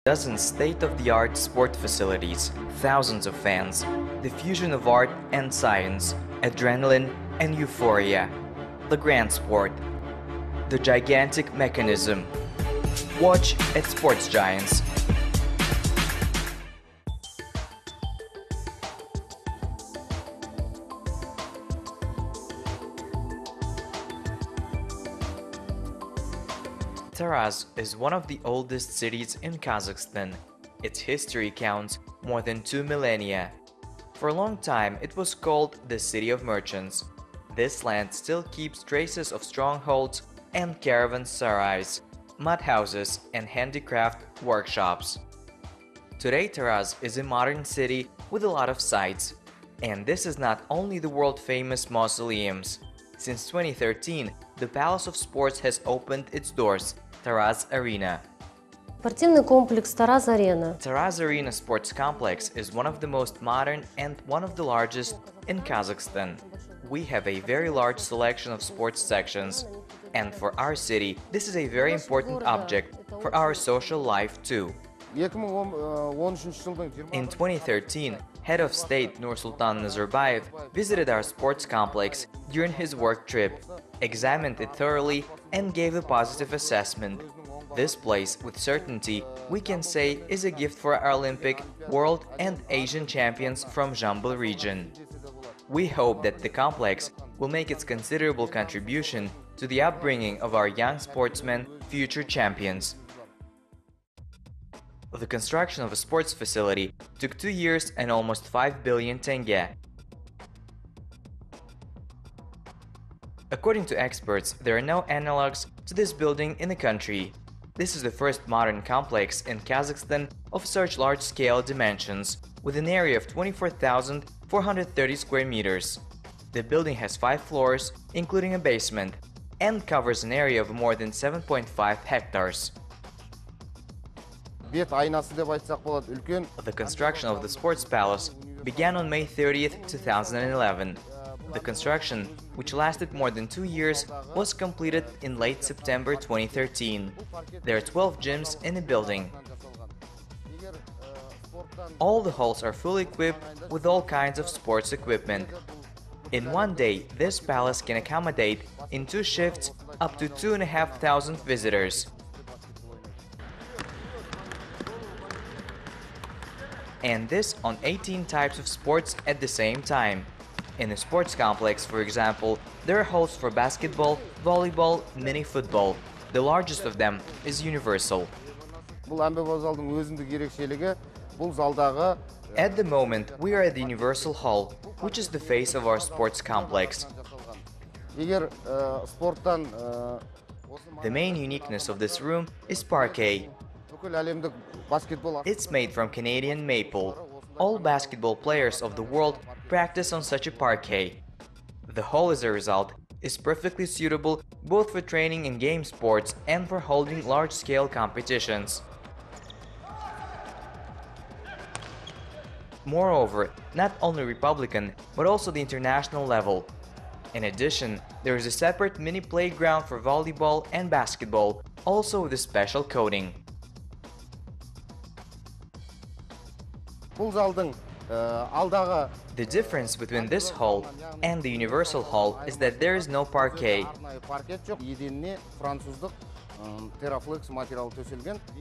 Dozens state-of-the-art sport facilities, thousands of fans, the fusion of art and science, adrenaline and euphoria, the grand sport, the gigantic mechanism. Watch at Sports Giants. Taraz is one of the oldest cities in Kazakhstan. Its history counts more than 2 millennia. For a long time, it was called the City of Merchants. This land still keeps traces of strongholds and caravanserais, mud houses and handicraft workshops. Today, Taraz is a modern city with a lot of sights. And this is not only the world-famous mausoleums. Since 2013, the Palace of Sports has opened its doors, Taraz Arena. Спортивный комплекс Тараз-Арена. Taraz Arena Sports Complex is one of the most modern and one of the largest in Kazakhstan. We have a very large selection of sports sections. And for our city, this is a very important object for our social life too. In 2013, Head of State Nursultan Nazarbayev visited our sports complex during his work trip, examined it thoroughly and gave a positive assessment. This place, with certainty, we can say is a gift for our Olympic, world and Asian champions from Jambal region. We hope that the complex will make its considerable contribution to the upbringing of our young sportsmen, future champions. The construction of a sports facility took 2 years and almost 5 billion tenge. According to experts, there are no analogs to this building in the country. This is the first modern complex in Kazakhstan of such large-scale dimensions, with an area of 24,430 square meters. The building has 5 floors, including a basement, and covers an area of more than 7.5 hectares. The construction of the Sports Palace began on May 30th, 2011. The construction, which lasted more than 2 years, was completed in late September 2013. There are 12 gyms in the building. All the halls are fully equipped with all kinds of sports equipment. In one day, this palace can accommodate, in 2 shifts, up to 2,500 visitors. And this on 18 types of sports at the same time. In the sports complex, for example, there are halls for basketball, volleyball, mini football. The largest of them is universal. At the moment, we are at the Universal Hall, which is the face of our sports complex. The main uniqueness of this room is parquet. It's made from Canadian maple. All basketball players of the world practice on such a parquet. The hall, as a result, is perfectly suitable both for training in game sports and for holding large-scale competitions. Moreover, not only Republican, but also the international level. In addition, there is a separate mini playground for volleyball and basketball, also with a special coating. The difference between this hall and the Universal Hall is that there is no parquet.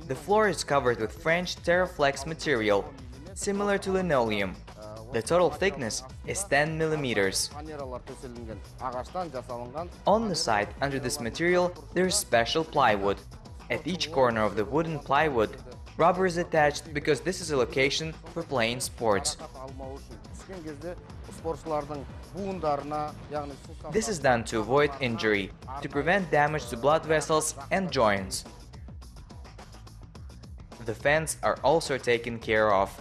The floor is covered with French Terraflex material, similar to linoleum. The total thickness is 10 millimeters. On the side, under this material, there is special plywood. At each corner of the wooden plywood, rubber is attached because this is a location for playing sports. This is done to avoid injury, to prevent damage to blood vessels and joints. The fans are also taken care of.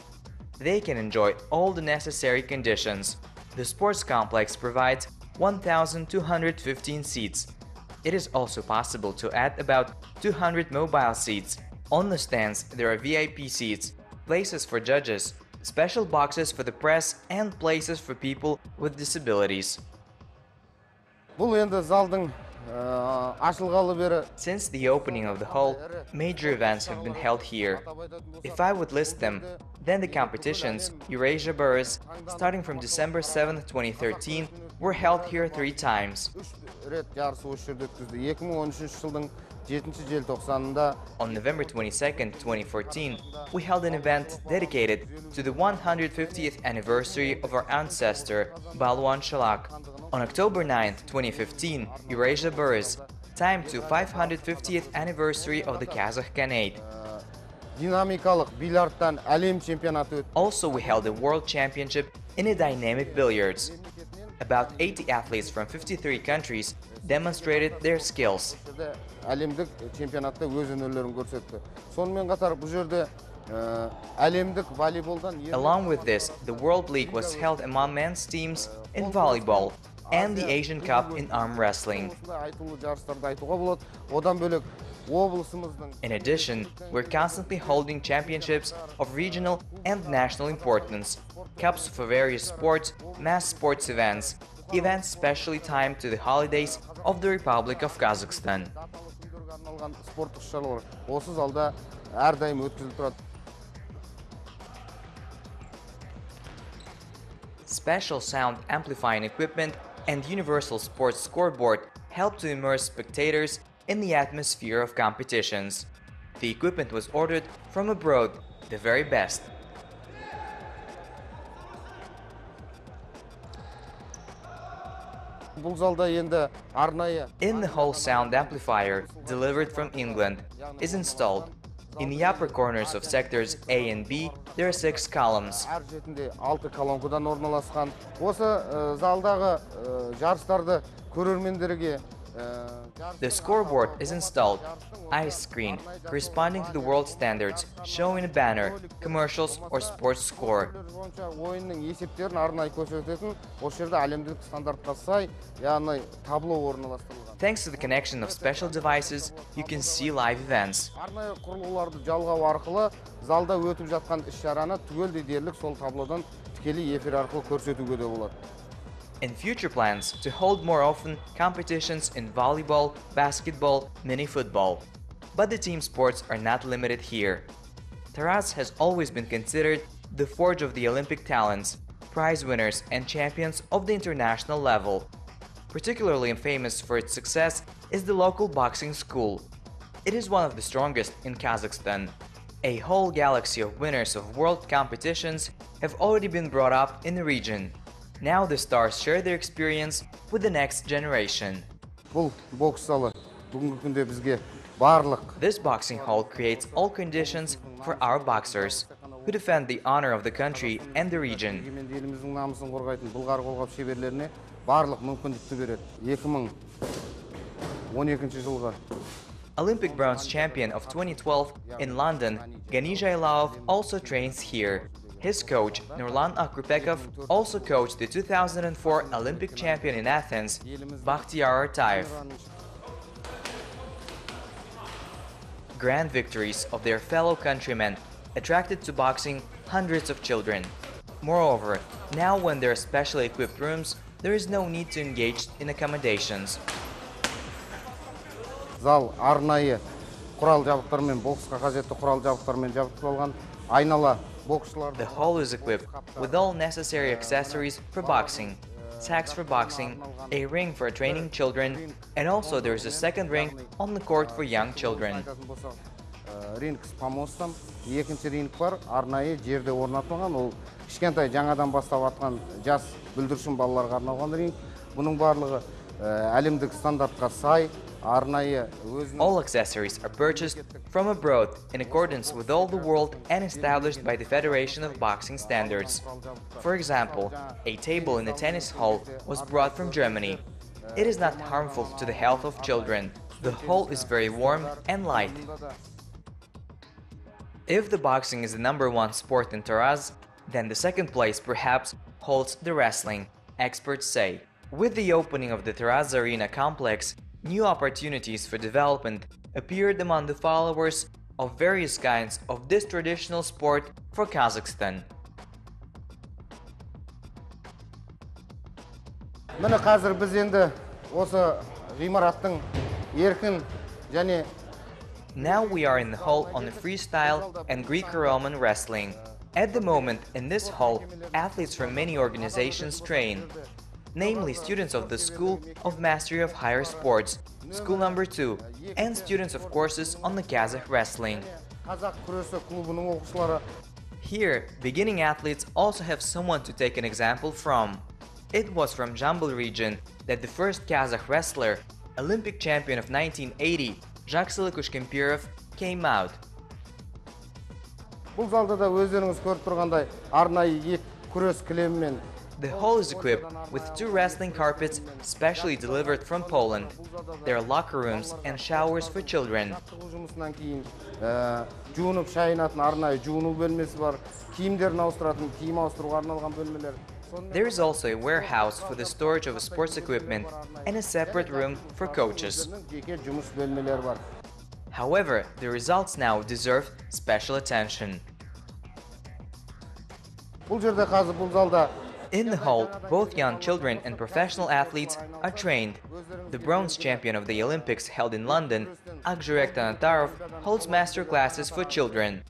They can enjoy all the necessary conditions. The sports complex provides 1,215 seats. It is also possible to add about 200 mobile seats. On the stands, there are VIP seats, places for judges, special boxes for the press, and places for people with disabilities. ашылғалы бері Since the opening of the hall, major events have been held here. If I would list them, then the competitions, Eurasia Burrs, starting from December 7, 2013, were held here 3 times. 3 рет жарысы осы жерде өткізді. 2013 жылдың 7 желтоқсанында On November 22, 2014, we held an event dedicated to the 150th anniversary of our ancestor, Balwan Shalak. On October 9, 2015, Eurasia Burrs, timed to 550th anniversary of the Kazakh Khanate. динамикалық бильярдтан әлем чемпионаты өтті. Also, we held a world championship in a dynamic billiards. About 80 athletes from 53 countries demonstrated their skills. әлемдік чемпионатта өз өнерлерін көрсетті. Сонымен қатар бұл жерде әлемдік волейболдан Along with this, the World League was held among men's teams in volleyball and the Asian Cup in arm wrestling. айтулы жарыстарды айтуға болады. Одан бөлек облысымыздың In addition, we're constantly holding championships of regional and national importance, cups for various sports, mass sports events, events specially timed to the holidays of the Republic of Kazakhstan. арналған спорттық шаралар осы залда әрдайым өткізіліп тұрады. Special sound amplifying equipment and universal sports scoreboard help to immerse spectators in the atmosphere of competitions. The equipment was ordered from abroad, the very best. Бұл залда енді арнайы In the hall, sound amplifier, delivered from England, is installed. In the upper corners of sectors A and B, there are 6 columns. әр шетінде 6 колонкадан орналасқан. Осы залдағы жарыстарды көрермендерге The scoreboard is installed, ice screen, corresponding to the world standards, showing a banner, commercials or sports score. бойынша ойынның есептерін арнайы көрсететін, осы жерде әлемдік стандартқа сай, яғни табло орналастырылған. Thanks to the connection of special devices, you can see live events. Арнайы құрылғыларды жалғау арқылы залда өтіп жатқан іс-шараны түгелдей дерлік сол таблодан тікелей эфир арқылы көрсетуге де болады. In future plans to hold more often competitions in volleyball, basketball, mini football. But the team sports are not limited here. Taraz has always been considered the forge of the Olympic talents, prize winners and champions of the international level. Particularly famous for its success is the local boxing school. It is one of the strongest in Kazakhstan. A whole galaxy of winners of world competitions have already been brought up in the region. Now the stars share their experience with the next generation. Бұл бокс залы бүгінгі күнде бізге барлық This boxing hall creates all conditions for our boxers, who defend the honor of the country and the region. егеменді еліміздің намысын қорғайтын былғары қолғап шеберлеріне барлық мүмкіндікті береді. 2012 жылғы Olympic bronze champion of 2012 in London, Ganish Ailov also trains here. His coach, Nurlan Akrupekov, also coached the 2004 Olympic champion in Athens, Bakhtiar Artayev. Grand victories of their fellow countrymen attracted to boxing hundreds of children. Moreover, now when there are specially equipped rooms, there is no need to engage in accommodations. зал арнайы құрал жабдықтармен, боксқа қажетті құрал жабдықтармен жабдықталған. Айнала боксшыларды The hall is equipped with all necessary accessories for boxing, sacks for boxing, a ring for training children, and also there is a second ring on the court for young children. ринг с помостом, екінші ринг бар, арнайы жерде орнатылған. Ол кішкентай жаңадан бастап атқан жас бүлдіршін балаларға арналған ринг. Бұның барлығы әлемдік стандартқа сай, арнайы өзінің All accessories are purchased from abroad in accordance with all the world and established by the Federation of Boxing Standards. For example, a table in a tennis hall was brought from Germany. It is not harmful to the health of children. The hall is very warm and light. If the boxing is the #1 sport in Taraz, then the second place perhaps holds the wrestling, experts say. With the opening of the Taraz Arena complex, new opportunities for development appeared among the followers of various kinds of this traditional sport for Kazakhstan. Міне қазір біз енді осы ғимараттың еркін және Now we are in the hall on the freestyle and Greco-Roman wrestling. At the moment, in this hall, athletes from many organizations train, namely students of the School of Mastery of Higher Sports, School number 2, and students of courses on the Kazakh wrestling. Kazakh күресі клубының оқушылары. Here, beginning athletes also have someone to take an example from. It was from Jambul region that the first Kazakh wrestler, Olympic champion of 1980, Jaksily Kushkempirov, came out. Бұл залда да өздеріңіз көріп тұрғандай арнайы екі күрес кілеммен. The hall is equipped with 2 wrestling carpets specially delivered from Poland. There are locker rooms and showers for children. Жұмысынан кейін жуынып шайынатын арнайы жуыну бөлмесі бар, киімдерін ауыстыратын, киім ауыстыруға арналған бөлмелер. There is also a warehouse for the storage of sports equipment and a separate room for coaches. Жеке жұмыс бөлмелері бар. However, the results now deserve special attention. Бұл жерде қазір бұл залда In the hall, both young children and professional athletes are trained. The bronze champion of the Olympics held in London, Akjurek Tanatarov, holds master classes for children.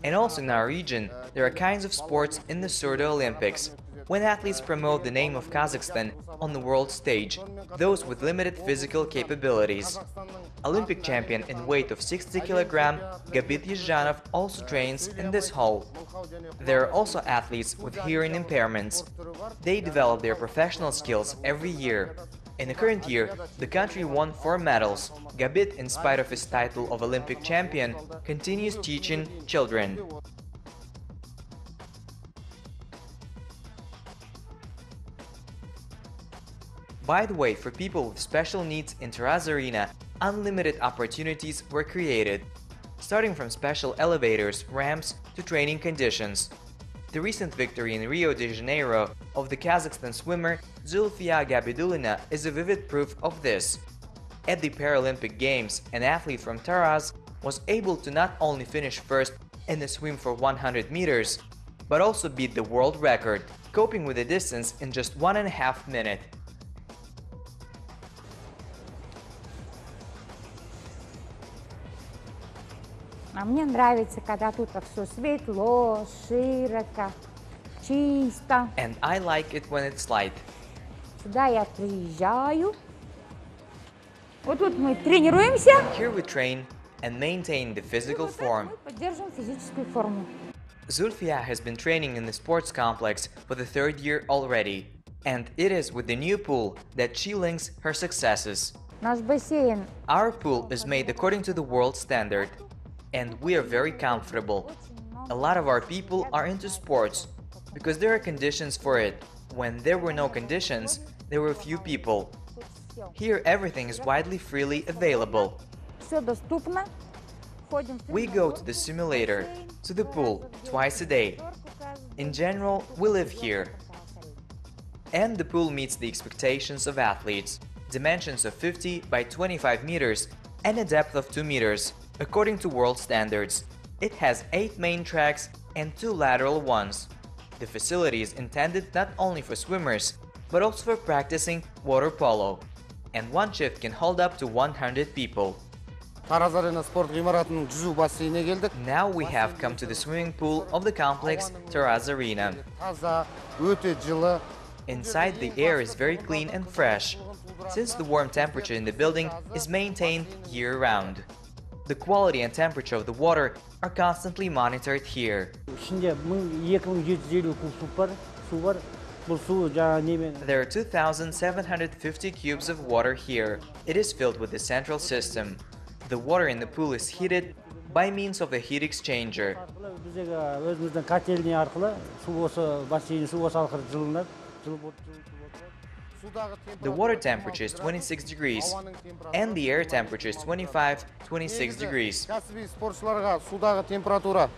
And also in our region, there are kinds of sports in the Surdo Olympics, when athletes promote the name of Kazakhstan on the world stage, those with limited physical capabilities. Olympic champion in weight of 60 kg, Gabit Yezhanov also trains in this hall. There are also athletes with hearing impairments. They develop their professional skills every year. In the current year, the country won 4 medals. Gabit, in spite of his title of Olympic champion, continues teaching children. By the way, for people with special needs in Taraz Arena, unlimited opportunities were created, starting from special elevators, ramps, to training conditions. The recent victory in Rio de Janeiro of the Kazakhstan swimmer Zulfiya Gabidulina is a vivid proof of this. At the Paralympic Games, an athlete from Taraz was able to not only finish first in the swim for 100 meters, but also beat the world record, coping with the distance in just 1.5 minutes. А мне нравится, когда тут все светло, широко, чисто. And I like it when it's light. Сюда я приезжаю. Вот тут мы тренируемся. Here we train and maintain the physical form. Мы поддерживаем физическую форму. Zulfiya has been training in the sports complex for the 3rd year already. And it is with the new pool that she links her successes. Наш бассейн. Our pool is made according to the world standard. And we are very comfortable. A lot of our people are into sports, because there are conditions for it. When there were no conditions, there were few people. Here everything is widely freely available. Все доступно. We go to the simulator, to the pool, twice a day. In general, we live here. And the pool meets the expectations of athletes. Dimensions of 50 by 25 meters and a depth of 2 meters. According to world standards, it has 8 main tracks and 2 lateral ones. The facility is intended not only for swimmers, but also for practicing water polo, and one shift can hold up to 100 people. Taraz Arena спорт ғимаратының жүзу бассейніне келдік. Now we have come to the swimming pool of the complex Taraz Arena. Таза, өте жылы. Inside, the air is very clean and fresh, since the warm temperature in the building is maintained year-round. The quality and temperature of the water are constantly monitored here. There are 2,750 cubes of water here. It is filled with the central system. The water in the pool is heated by means of a heat exchanger. The water temperature is 26 degrees, and the air temperature is 25-26 degrees. Кәсіби спортшыларға судағы температура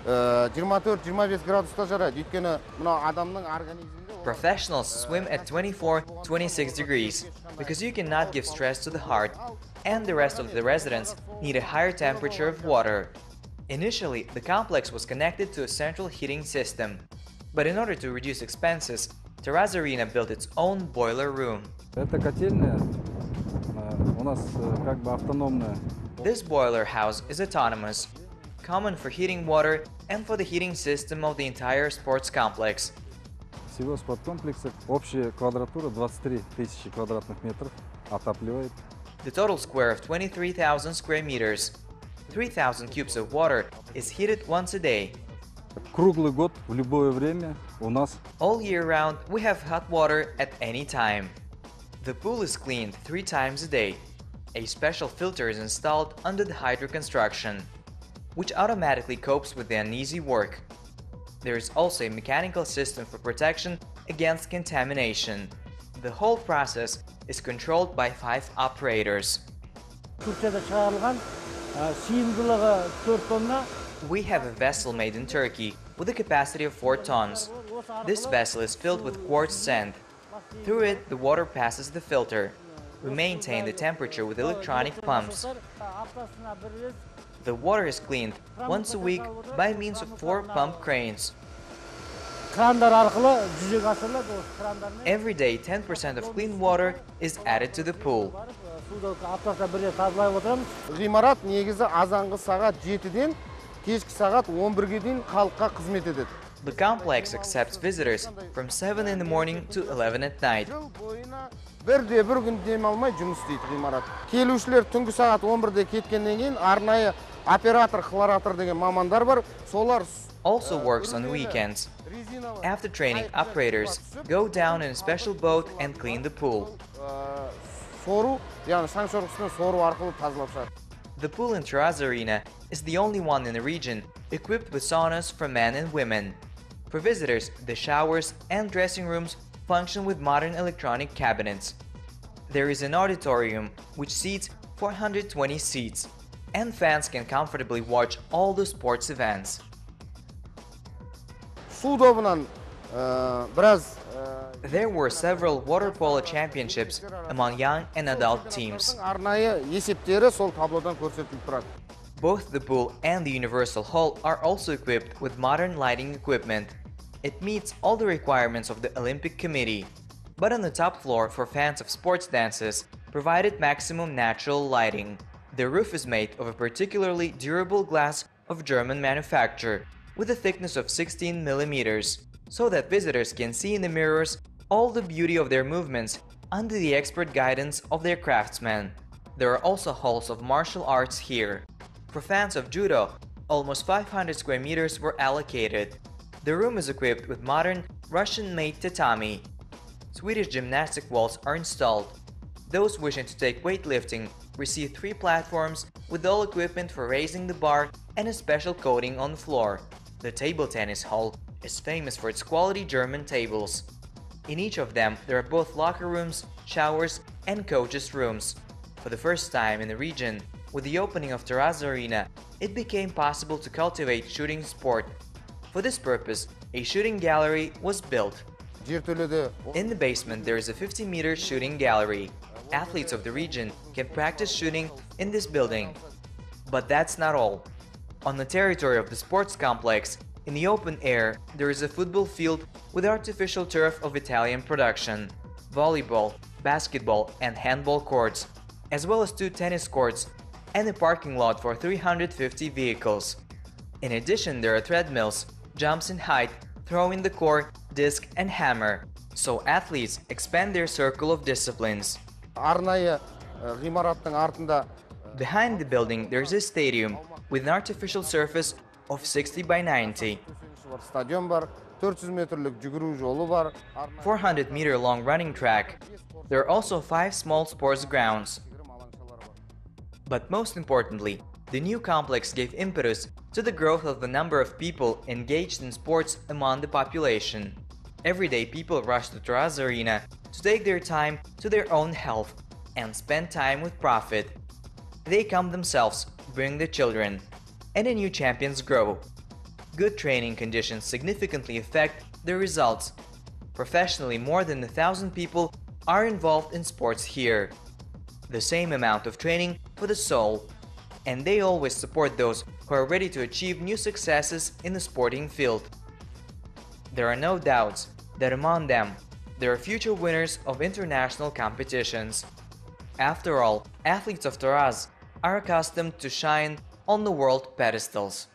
24-25 градуста жарайды. Өйткені мына адамның организмінде Professionals swim at 24-26 degrees, because you cannot give stress to the heart, and the rest of the residents need a higher temperature of water. Initially, the complex was connected to a central heating system, but in order to reduce expenses, Taraz Arena built its own boiler room. Эта котельная У нас как бы автономная. This boiler house is autonomous, common for heating water and for the heating system of the entire sports complex. Всего спорткомплекса общая квадратура 23 тысячи квадратных метров, отапливает. The total square of 23,000 square meters. 3,000 cubes of water is heated once a day. Круглый год, в любое время у нас. All year round, we have hot water at any time. The pool is cleaned 3 times a day. A special filter is installed under the hydro construction, which automatically copes with the uneasy work. There is also a mechanical system for protection against contamination. The whole process is controlled by 5 operators. Türkiye'de çıkarılgan sığımdılığı 4 tonna. We have a vessel made in Turkey with a capacity of 4 tons. This vessel is filled with quartz sand. Through it, the water passes the filter. We maintain the temperature with electronic pumps. The water is cleaned once a week by means of 4 pump cranes. Kranlar arkalı cücük asırlar o kranlarını. Every day, 10% of clean water is added to the pool. Suda haftasında bir rет тазалап отырамыз. Ғимарат негізі азанғы сағат 7-ден кешкі сағат 11-ге дейін халыққа қызмет етеді. The complex accepts visitors from 7 in the morning to 11 at night. Жыл бойына бір күн демалмай жұмыс істейді ғимарат. Келушілер түнгі сағат 11-де кеткеннен кейін арнайы оператор, хлоратор деген мамандар бар. Солар Also works on weekends. After training, operators go down in a special boat and clean the pool. сору, яғни шаң сорғысымен сору арқылы тазалап шығады. The pool in Taraz Arena is the only one in the region equipped with saunas for men and women. For visitors, the showers and dressing rooms function with modern electronic cabinets. There is an auditorium which seats 420 seats, and fans can comfortably watch all the sports events. Су добынан біраз There were several water polo championships among young and adult teams. арнайы есептері сол таблодан көрсетіліп тұрады. Both the pool and the Universal Hall are also equipped with modern lighting equipment. It meets all the requirements of the Olympic Committee. But on the top floor, for fans of sports dances, provided maximum natural lighting. The roof is made of a particularly durable glass of German manufacture, with a thickness of 16 millimeters, so that visitors can see in the mirrors all the beauty of their movements under the expert guidance of their craftsmen. There are also halls of martial arts here. For fans of judo, almost 500 square meters were allocated. The room is equipped with modern Russian-made tatami. Swedish gymnastic walls are installed. Those wishing to take weightlifting receive 3 platforms with all equipment for raising the bar and a special coating on the floor. The table tennis hall is famous for its quality German tables. In each of them, there are both locker rooms, showers, and coaches' rooms. For the first time in the region, with the opening of Taraz Arena, it became possible to cultivate shooting sport. For this purpose, a shooting gallery was built. In the basement, there is a 50-meter shooting gallery. Athletes of the region can practice shooting in this building. But that's not all. On the territory of the sports complex, in the open air, there is a football field with artificial turf of Italian production, volleyball, basketball, and handball courts, as well as 2 tennis courts and a parking lot for 350 vehicles. In addition, there are treadmills, jumps in height, throwing the core, disc, and hammer, so athletes expand their circle of disciplines. Behind the building, there is a stadium with an artificial surface of 60 by 90. 400-meter long running track. There are also 5 small sports grounds. But most importantly, the new complex gave impetus to the growth of the number of people engaged in sports among the population. Every day, people rush to Taraz Arena to take their time to their own health and spend time with profit. They come themselves, bring the children, and the new champions grow. Good training conditions significantly affect the results. Professionally, more than 1,000 people are involved in sports here. The same amount of training for the soul, and they always support those who are ready to achieve new successes in the sporting field. There are no doubts that among them, there are future winners of international competitions. After all, athletes of Taraz are accustomed to shine on the world pedestals.